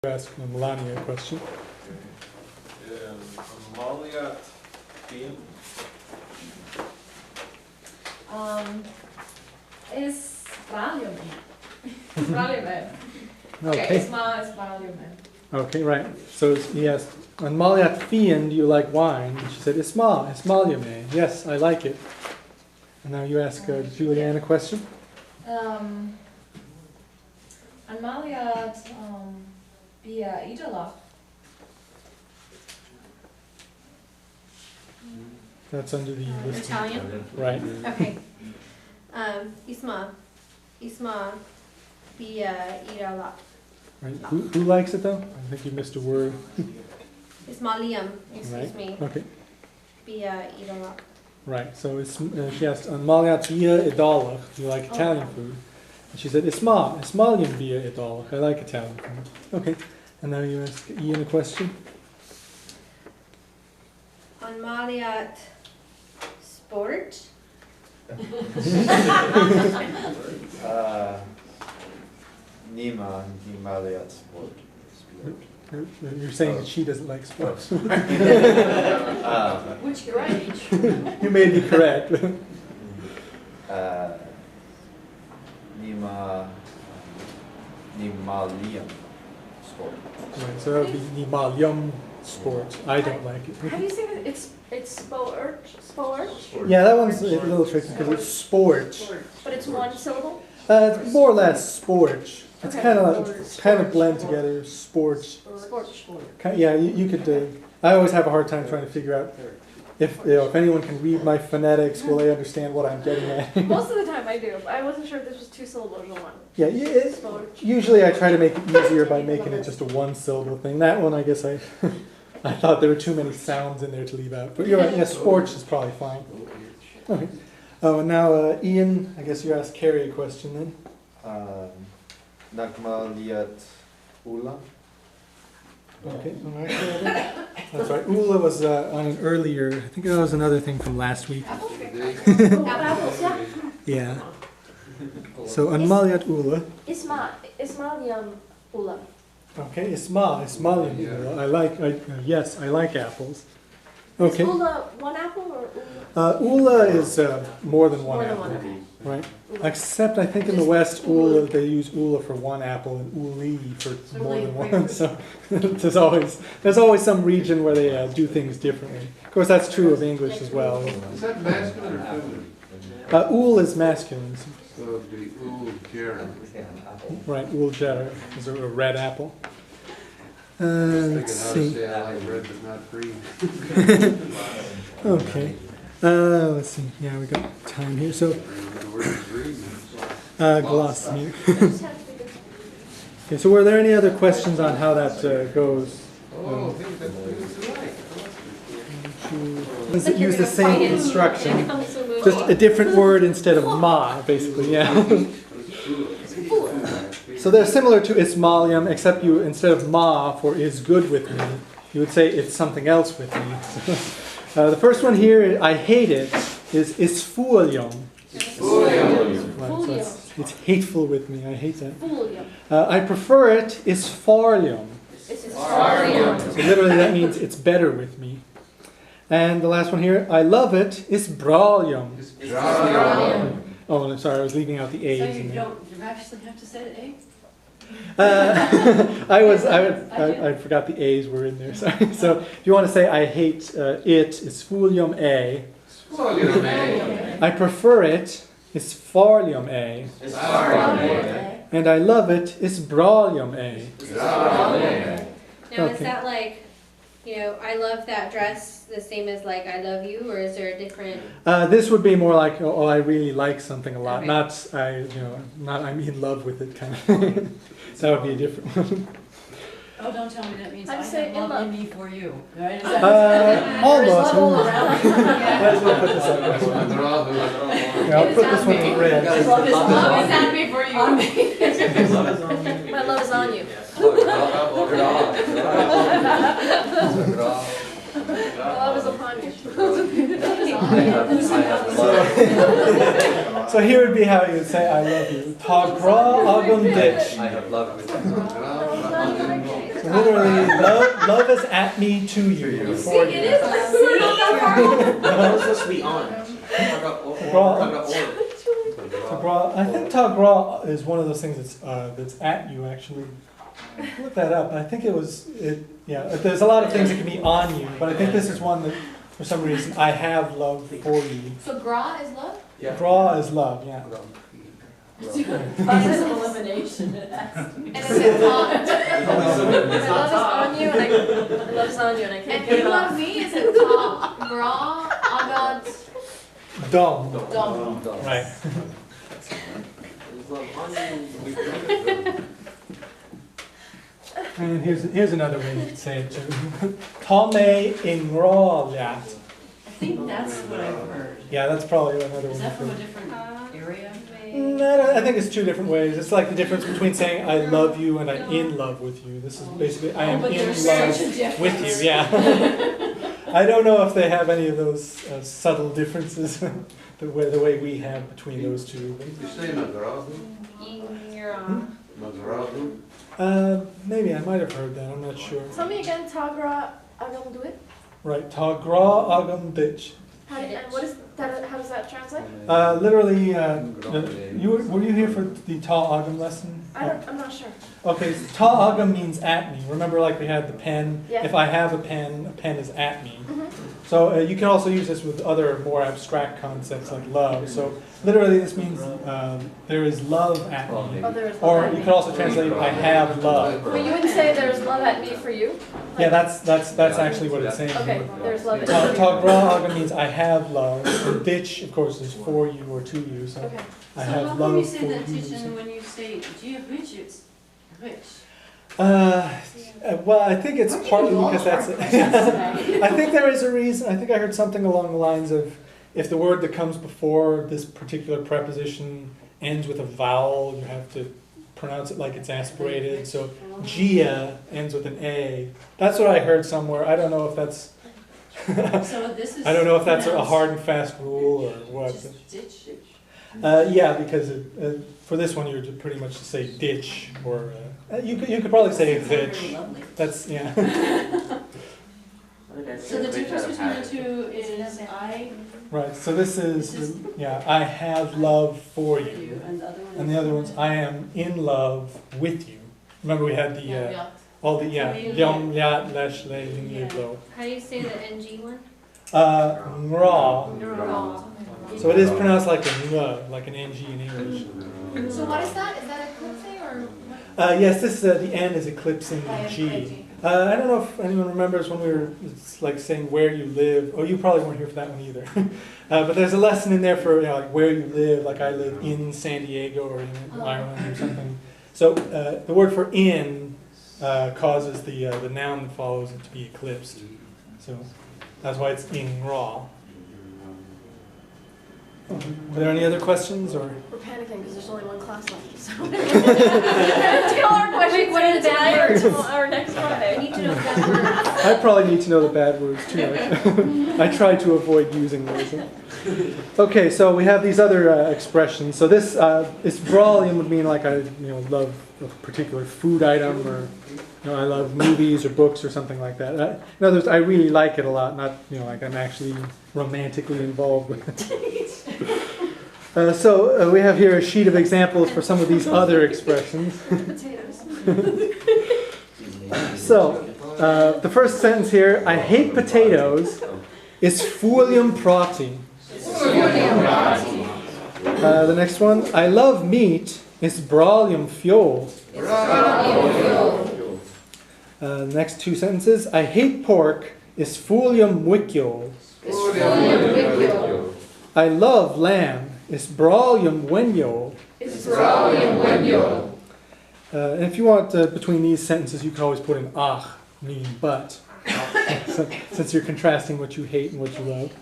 Ask Melania a question. Amalia Thiem. Is liom. Liom. Okay. Is liom. Okay, right. So he asked, Amalia Thiem, do you like wine? And she said, Ismalia. Yes, I like it. And now you ask Julianne a question. Amalia via idola. That's under the list. Italian? Right. Okay. Isma via idola. Right. Who likes it though? I think you missed a word. Isma liom, excuse Right. me, Okay. via idola. Right. So it's, she asked, Amalia via idolach, do you like Italian food? And she said, Ismalian via idolach, I like Italian food. Okay. And now you ask Ian a question. On Maliat sport. Nima Nimaliat Sport. You're saying that she doesn't like sports. Which grade? You may be correct. Nimalian Sport. Right, so that would be Liom sport. I don't like How do it. you say that? It's sport. Yeah, that one's a little tricky because it's sport. But it's one syllable? It's more or less sport. It's Okay. kind of blend together. Sport. Sport. Yeah, you could. I always have a hard time trying to figure out if anyone can read my phonetics, will they understand what I'm getting at? Most of the time I do. I wasn't sure if this was two syllables or one. Yeah, Sport. usually I try to make it easier by making it just a one syllable thing. That one, I guess I thought there were too many sounds in there to leave out. But you're right, yeah, sports is probably fine. Okay. Oh, and now Ian, I guess you asked Carrie a question then. Nagmaliat Ula. Okay, all right. That's right. Ula was on an earlier, I think that was another thing from last week. Apples, Yeah. yeah. So, Anmaliat Ula. Ismalium ula. Okay, Ismalian Ula. Yes, I like apples. Okay. Is ula one apple or ula? Ula is more than one More than apple. one apple. Right. Except I think in the West, Ula, they use Ula for one apple and Uli for more than one. So there's always some region where they do things differently. Of course, that's true of English as well. Is that masculine or feminine? Ul is masculine. So it'd be ul jera. Right, Ul jera is a red apple. Let's Thinking how to see. say I like red but not green. Okay. Let's see. Yeah, we got time here. So, The word is green. gloss here. Okay, so were there any other questions on how that goes? Oh, I think that's Does it use the same instruction? Just a different word instead of ma, basically, yeah. So they're similar to Ismalium, except you, instead of ma for is good with me, you would say it's something else with me. The first one here, I hate it, is isfulium. Right, so it's hateful with me, I hate that. I prefer it, isfarlium. So literally that means it's better with me. And the last one here, I love it, isbralium. Oh, I'm sorry, I was leaving out the A's. So in there. you actually have to say the A? I forgot the A's were in there. Sorry. So if you want to say I hate it, it's fulium A. I prefer it, it's farlium A. And I love it, it's bralium A. Now is Okay. that like, I love that dress the same as like I love you, or is there a different? This would be more like, oh, I really like something a lot, Okay. not I'm in love with it kind of thing. That would be a different one. Oh, don't tell me that means I I'd say have in love love. in me for you. Right? Is that- Almost. all around. Might as well put this up. Yeah, I'll put this one to red. Love is on me for you. My love is on you. My love is upon you. So here would be how you would say I love you. Ta gra agun ditch. I have loved with you. Well, So literally, love is at me to you. For you. It is. We're not that far off. That was supposed to be on. I think tagra is one of those things that's at you actually. Look that up. I think yeah, there's a lot of things that can be on you, but I think this is one that for some reason I have love for you. So gra is love? Gra is love, yeah. Process of elimination. And is it on? My love is on you and my love is on you and I can't And get you it love off. me, is it ta, gra, agad, Dom. dom? Right. And here's another way to say it too. Tame ingroliat. I think that's what I've heard. Yeah, that's probably another Is one. that from a different area? No, I think it's two different ways. It's like the difference between saying I love you and I'm in love with you. This is basically I am But in there's love such a difference. with you. Yeah. I don't know if they have any of those subtle differences the way we have between those two. You say Magradu? Magradu? Maybe I might have heard that. I'm not sure. Tell me again, tagra agam do it. Right. Ta gra agam ditch. And what is that? How does that translate? Literally, were you here for the ta agam lesson? I'm not sure. Okay, so ta agam means at me. Remember, like we had the pen. Yeah. If I have a pen is at me. Mhm. So you can also use this with other more abstract concepts like love. So literally, this means there is love at me. Oh, there is love Or at you me. could also translate I have love. But you wouldn't say there's love at me for you? Yeah, that's actually what it's saying. Okay, there's love at Ta me. ta gra agam means I have love. And ditch, of course, is for you or to you. So Okay. I So have how love come you for say that you. teaching when you say gee rich it's rich? Well, I think it's partly because that's it. I think there is a reason. I think I heard something along the lines of if the word that comes before this particular preposition ends with a vowel, you have to pronounce it like it's aspirated. So gia ends with an a. That's what I heard somewhere. I don't know if that's. So this is. I don't know if that's a pronounced hard and fast rule or what. just ditch. Yeah, because for this one you're pretty much to say ditch or you could probably say ditch. Very lovely. That's yeah. So the difference between the two is I Right. So this is yeah. I have love for you you, and the other one. and the other one's I am in love with you. Remember we had the all the liom, liat, lesh, le, ling, li, lo. How do you say the NG one? Ngra. So it is pronounced like a ng, like an ng in English. So what is that? Is that eclipsing or what? Yes, this the N is eclipsing the G. I don't know if anyone remembers when we were like saying where you live. Oh, you probably weren't here for that one either. But there's a lesson in there for like where you live. Like I live in San Diego or in Ireland or something. So the word for in causes the noun that follows it to be eclipsed. So that's why it's in raw. Are there any other questions or? We're panicking because there's only one class left. So. Take all our questions What are the bad words? our next Friday. I need to know bad words. I probably need to know the bad words too. I try to avoid using those. Okay, so we have these other expressions. So this Bralian would mean like I love a particular food item, or I love movies or books or something like that. In other words, I really like it a lot, not like I'm actually romantically involved with it. So we have here a sheet of examples for some of these other expressions. Potatoes. So the first sentence here, I hate potatoes, is folium prati. The next one, I love meat, is bralium fiol. The next two sentences, I hate pork, is folium wicciol. I love lamb, is bralium wenyo. And if you want between these sentences, you can always put an ach, meaning but, since you're contrasting what you hate and what you love.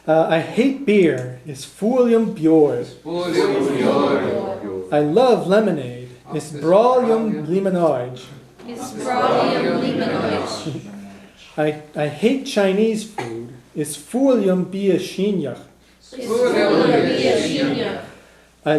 I hate beer, is folium bjor. I love lemonade, is bralium limonade. I hate Chinese food, is folium biashinyach.